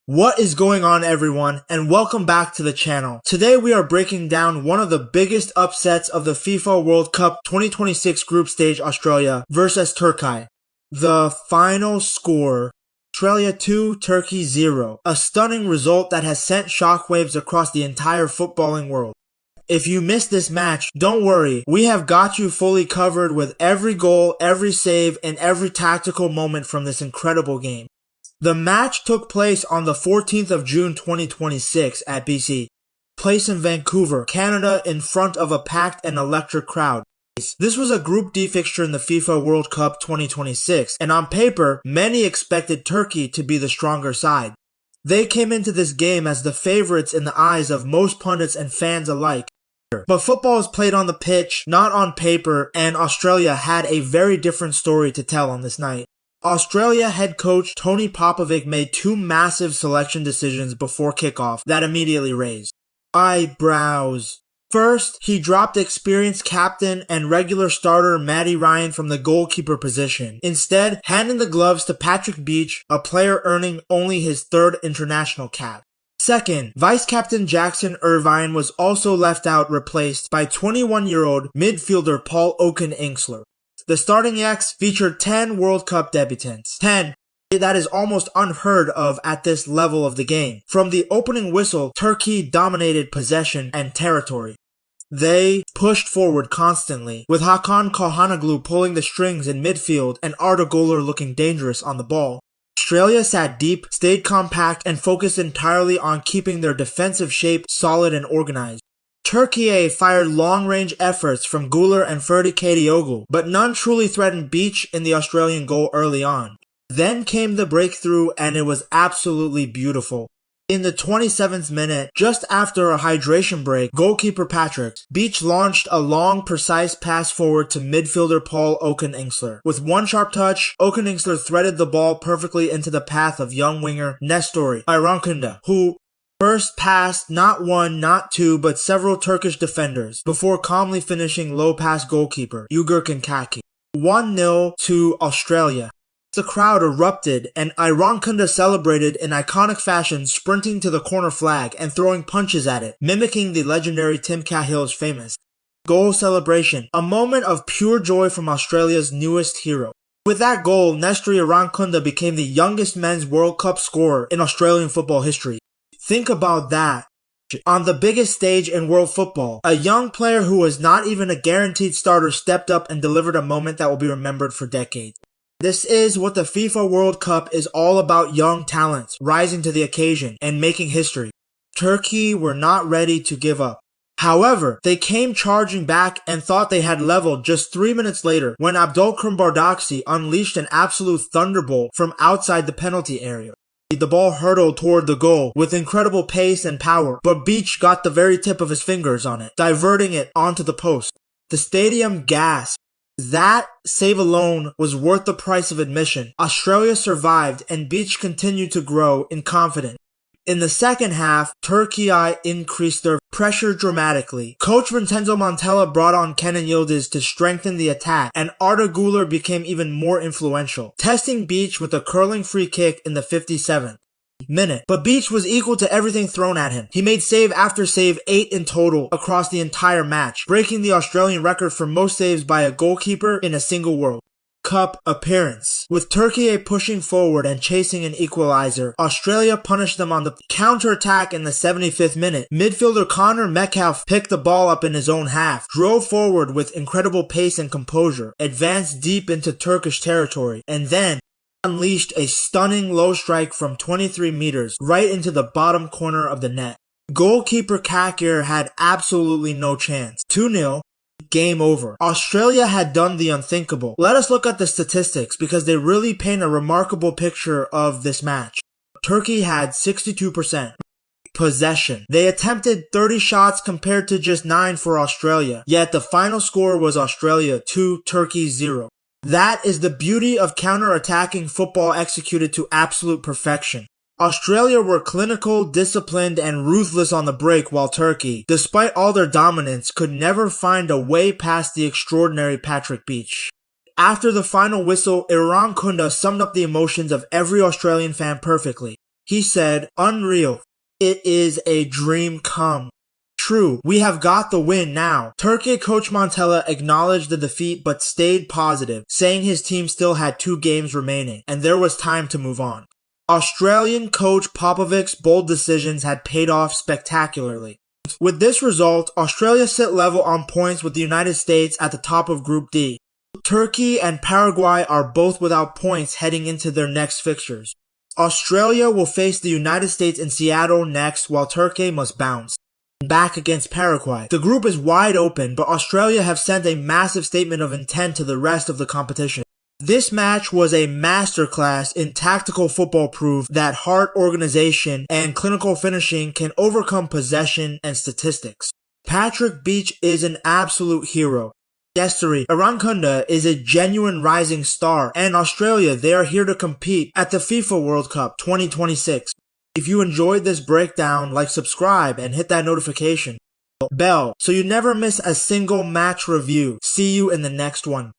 What is going on, everyone, and welcome back to the channel. Today we are breaking down one of the biggest upsets of the FIFA World Cup 2026 group stage, Australia versus Turkey. The final score: Australia 2, Turkey 0. A stunning result that has sent shockwaves across the entire footballing world. If you missed this match, don't worry, we have got you fully covered with every goal, every save, and every tactical moment from this incredible game. The match took place on the 14th of June 2026 at BC Place in Vancouver, Canada, in front of a packed and electric crowd. This was a Group D fixture in the FIFA World Cup 2026, and on paper, many expected Turkey to be the stronger side. They came into this game as the favorites in the eyes of most pundits and fans alike. But football is played on the pitch, not on paper, and Australia had a very different story to tell on this night. Australia head coach Tony Popovic made two massive selection decisions before kickoff that immediately raised eyebrows. First, he dropped experienced captain and regular starter Matty Ryan from the goalkeeper position, instead handing the gloves to Patrick Beach, a player earning only his third international cap. Second, vice-captain Jackson Irvine was also left out, replaced by 21-year-old midfielder Paul Oken-Inksler. The starting X featured 10 World Cup debutants. 10. That is almost unheard of at this level of the game. From the opening whistle, Turkey dominated possession and territory. They pushed forward constantly, with Hakan Çalhanoğlu pulling the strings in midfield and Arda Güler looking dangerous on the ball. Australia sat deep, stayed compact, and focused entirely on keeping their defensive shape solid and organized. Türkiye fired long-range efforts from Güler and Ferdi Kadioglu, but none truly threatened Beach in the Australian goal early on. Then came the breakthrough, and it was absolutely beautiful. In the 27th minute, just after a hydration break, goalkeeper Patrick Beach launched a long, precise pass forward to midfielder Paul Oken-Inksler. With one sharp touch, Oken-Inksler threaded the ball perfectly into the path of young winger Nestory Irankunda, who first passed not one, not two, but several Turkish defenders, before calmly finishing low pass goalkeeper Ugurkan Kaki. 1-0 to Australia. The crowd erupted, and Irankunda celebrated in iconic fashion, sprinting to the corner flag and throwing punches at it, mimicking the legendary Tim Cahill's famous goal celebration, a moment of pure joy from Australia's newest hero. With that goal, Nestory Irankunda became the youngest men's World Cup scorer in Australian football history. Think about that. On the biggest stage in world football, a young player who was not even a guaranteed starter stepped up and delivered a moment that will be remembered for decades. This is what the FIFA World Cup is all about: young talents rising to the occasion and making history. Turkey were not ready to give up. However, they came charging back and thought they had leveled just 3 minutes later when Abdülkerim Bardakçı unleashed an absolute thunderbolt from outside the penalty area. The ball hurtled toward the goal with incredible pace and power, but Beach got the very tip of his fingers on it, diverting it onto the post. The stadium gasped. That save alone was worth the price of admission. Australia survived, and Beach continued to grow in confidence. In the second half, Turkey increased their pressure dramatically. Coach Vincenzo Montella brought on Kenan Yıldız to strengthen the attack, and Arda Güler became even more influential, testing Beach with a curling free kick in the 57th minute. But Beach was equal to everything thrown at him. He made save after save, 8 in total across the entire match, breaking the Australian record for most saves by a goalkeeper in a single World Cup appearance. With Turkey pushing forward and chasing an equalizer, Australia punished them on the counter-attack in the 75th minute. Midfielder Connor Metcalfe picked the ball up in his own half, drove forward with incredible pace and composure, advanced deep into Turkish territory, and then unleashed a stunning low strike from 23 meters right into the bottom corner of the net. Goalkeeper Kakir had absolutely no chance. 2-0. Game over. Australia had done the unthinkable. Let us look at the statistics because they really paint a remarkable picture of this match. Turkey had 62% possession. They attempted 30 shots compared to just 9 for Australia, yet the final score was Australia 2, Turkey 0. That is the beauty of counter-attacking football executed to absolute perfection. Australia were clinical, disciplined, and ruthless on the break, while Turkey, despite all their dominance, could never find a way past the extraordinary Patrick Beach. After the final whistle, Irankunda summed up the emotions of every Australian fan perfectly. He said, "Unreal. It is a dream come true. We have got the win now." Türkiye coach Montella acknowledged the defeat but stayed positive, saying his team still had 2 games remaining, and there was time to move on. Australian coach Popovic's bold decisions had paid off spectacularly. With this result, Australia sit level on points with the United States at the top of Group D. Turkey and Paraguay are both without points heading into their next fixtures. Australia will face the United States in Seattle next, while Turkey must bounce back against Paraguay. The group is wide open, but Australia have sent a massive statement of intent to the rest of the competition. This match was a masterclass in tactical football proof that heart, organization, and clinical finishing can overcome possession and statistics. Patrick Beach is an absolute hero. Nestory, Irankunda is a genuine rising star, and Australia, they are here to compete at the FIFA World Cup 2026. If you enjoyed this breakdown, like, subscribe, and hit that notification bell so you never miss a single match review. See you in the next one.